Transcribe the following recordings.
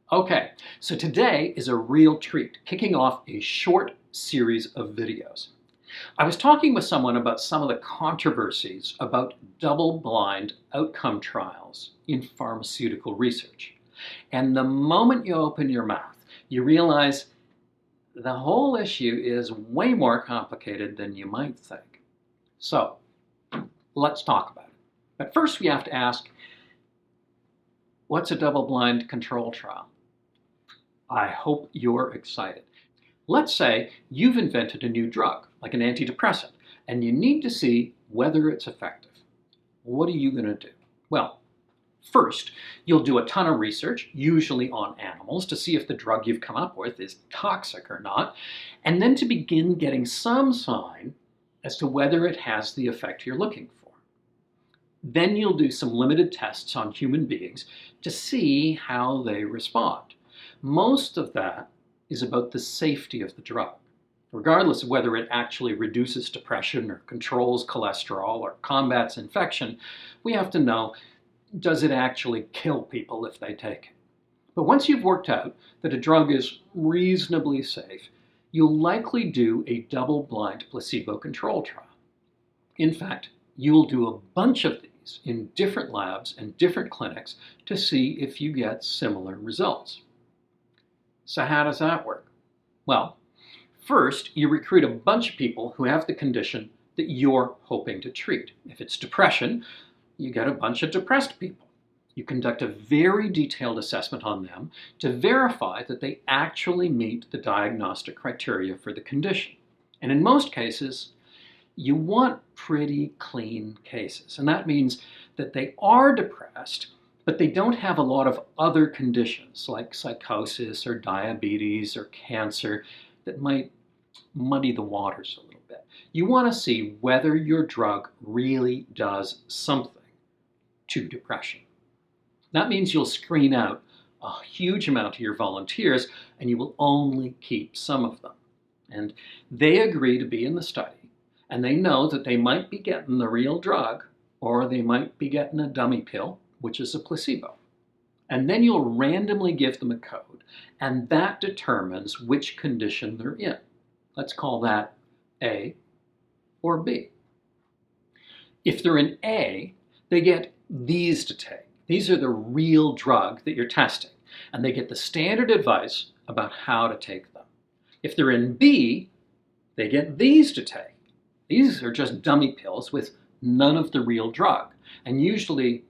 Okay, so today is a real treat, kicking off a short series of videos. I was talking with someone about some of the controversies about double-blind outcome trials in pharmaceutical research. And the moment you open your mouth, you realize the whole issue is way more complicated than you might think. So, let's talk about it. But first we have to ask, what's a double-blind control trial? I hope you're excited. Let's say you've invented a new drug, like an antidepressant, and you need to see whether it's effective. What are you going to do? Well, first, you'll do a ton of research, usually on animals, to see if the drug you've come up with is toxic or not, and then to begin getting some sign as to whether it has the effect you're looking for. Then you'll do some limited tests on human beings to see how they respond. Most of that is about the safety of the drug. Regardless of whether it actually reduces depression or controls cholesterol or combats infection, we have to know, does it actually kill people if they take it? But once you've worked out that a drug is reasonably safe, you'll likely do a double-blind placebo control trial. In fact, you'll do a bunch of these in different labs and different clinics to see if you get similar results. So how does that work? Well, first you recruit a bunch of people who have the condition that you're hoping to treat. If it's depression, you get a bunch of depressed people. You conduct a very detailed assessment on them to verify that they actually meet the diagnostic criteria for the condition. And in most cases, you want pretty clean cases. And that means that they are depressed, but they don't have a lot of other conditions like psychosis or diabetes or cancer that might muddy the waters a little bit. You want to see whether your drug really does something to depression. That means you'll screen out a huge amount of your volunteers and you will only keep some of them. And they agree to be in the study, and they know that they might be getting the real drug or they might be getting a dummy pill, which is a placebo. And then you'll randomly give them a code, and that determines which condition they're in. Let's call that A or B. If they're in A, they get these to take. These are the real drug that you're testing, and they get the standard advice about how to take them. If they're in B, they get these to take. These are just dummy pills with none of the real drug, and usually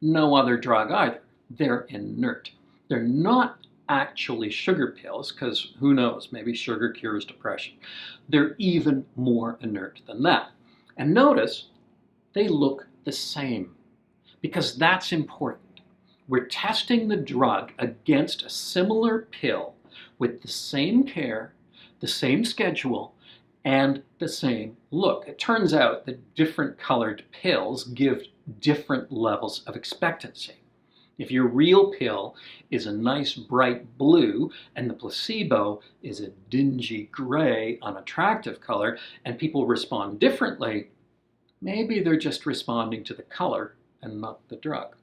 no other drug either. They're inert. They're not actually sugar pills, because who knows, maybe sugar cures depression. They're even more inert than that. And notice, they look the same, because that's important. We're testing the drug against a similar pill with the same care, the same schedule, and the same look. It turns out that different colored pills give different levels of expectancy. If your real pill is a nice bright blue and the placebo is a dingy gray, unattractive color, and people respond differently, maybe they're just responding to the color and not the drug,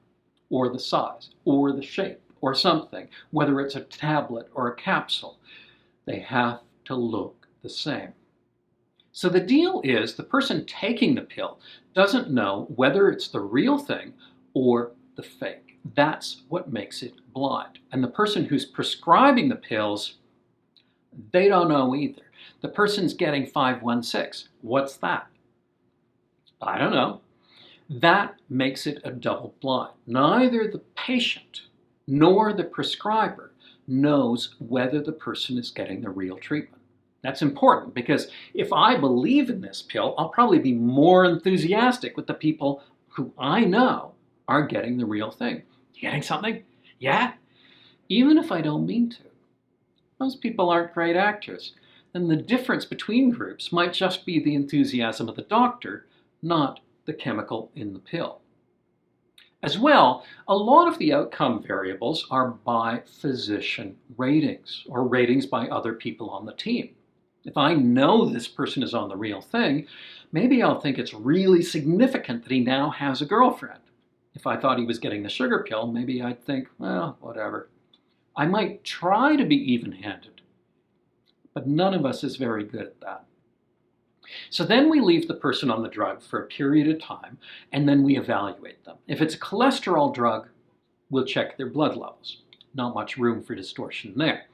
or the size, or the shape, or something, whether it's a tablet or a capsule. They have to look the same. So the deal is the person taking the pill doesn't know whether it's the real thing or the fake. That's what makes it blind. And the person who's prescribing the pills, they don't know either. The person's getting 516. What's that? I don't know. That makes it a double blind. Neither the patient nor the prescriber knows whether the person is getting the real treatment. That's important because if I believe in this pill, I'll probably be more enthusiastic with the people who I know are getting the real thing. You getting something? Yeah? Even if I don't mean to. Most people aren't great actors. Then the difference between groups might just be the enthusiasm of the doctor, not the chemical in the pill. As well, a lot of the outcome variables are by physician ratings or ratings by other people on the team. If I know this person is on the real thing, maybe I'll think it's really significant that he now has a girlfriend. If I thought he was getting the sugar pill, maybe I'd think, well, whatever. I might try to be even-handed, but none of us is very good at that. So then we leave the person on the drug for a period of time, and then we evaluate them. If it's a cholesterol drug, we'll check their blood levels. Not much room for distortion there.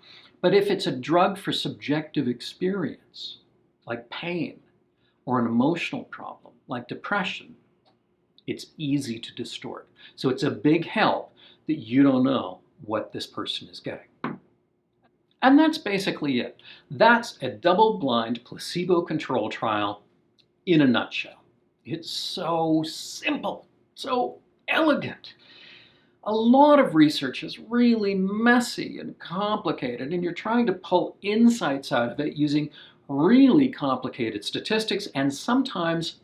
But if it's a drug for subjective experience, like pain, or an emotional problem, like depression, it's easy to distort. So it's a big help that you don't know what this person is getting. And that's basically it. That's a double-blind placebo control trial in a nutshell. It's so simple, so elegant. A lot of research is really messy and complicated, and you're trying to pull insights out of it using really complicated statistics, and sometimes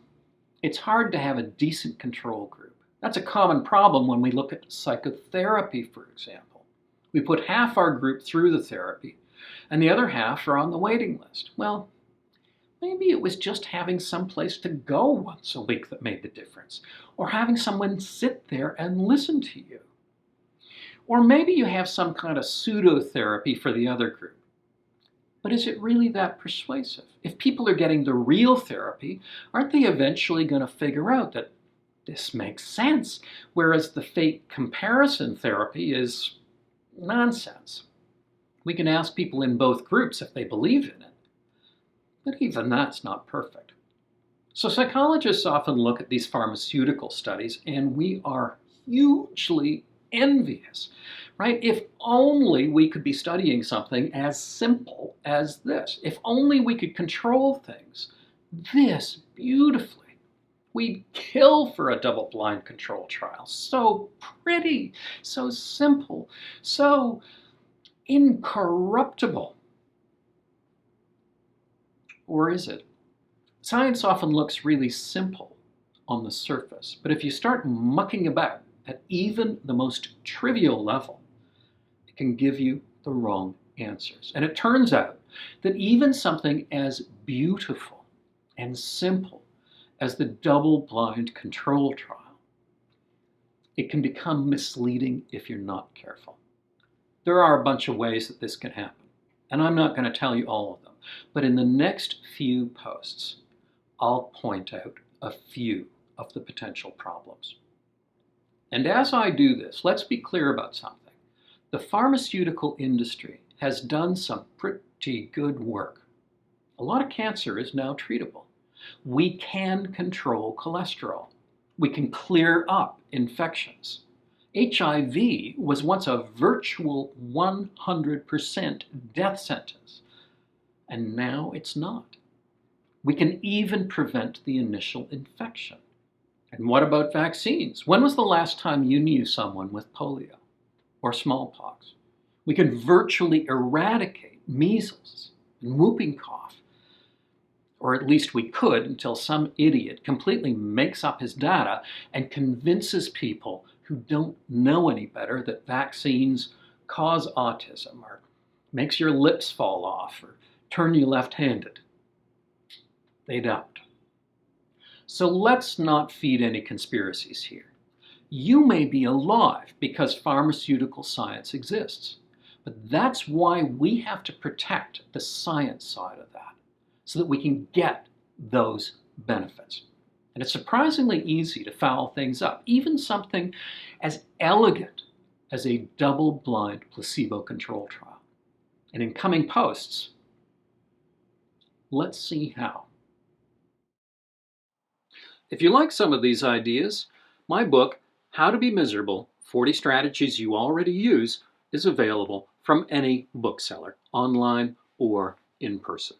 it's hard to have a decent control group. That's a common problem when we look at psychotherapy, for example. We put half our group through the therapy, and the other half are on the waiting list. Well, maybe it was just having some place to go once a week that made the difference, or having someone sit there and listen to you. Or maybe you have some kind of pseudo therapy for the other group. But is it really that persuasive? If people are getting the real therapy, aren't they eventually going to figure out that this makes sense, whereas the fake comparison therapy is nonsense? We can ask people in both groups if they believe in it, but even that's not perfect. So psychologists often look at these pharmaceutical studies, and we are hugely envious, right? If only we could be studying something as simple as this. If only we could control things this beautifully. We'd kill for a double-blind control trial. So pretty, so simple, so incorruptible. Or is it? Science often looks really simple on the surface, but if you start mucking about at even the most trivial level, it can give you the wrong answers. And it turns out that even something as beautiful and simple as the double-blind control trial, it can become misleading if you're not careful. There are a bunch of ways that this can happen, and I'm not going to tell you all of them, but in the next few posts, I'll point out a few of the potential problems. And as I do this, let's be clear about something. The pharmaceutical industry has done some pretty good work. A lot of cancer is now treatable. We can control cholesterol. We can clear up infections. HIV was once a virtual 100% death sentence, and now it's not. We can even prevent the initial infection. And what about vaccines? When was the last time you knew someone with polio or smallpox? We can virtually eradicate measles and whooping cough. Or at least we could until some idiot completely makes up his data and convinces people who don't know any better that vaccines cause autism or makes your lips fall off or turn you left-handed. They don't. So let's not feed any conspiracies here. You may be alive because pharmaceutical science exists, but that's why we have to protect the science side of that so that we can get those benefits. And it's surprisingly easy to foul things up, even something as elegant as a double-blind placebo-controlled trial. And in coming posts, let's see how. If you like some of these ideas, my book, How to Be Miserable, 40 Strategies You Already Use, is available from any bookseller, online or in person.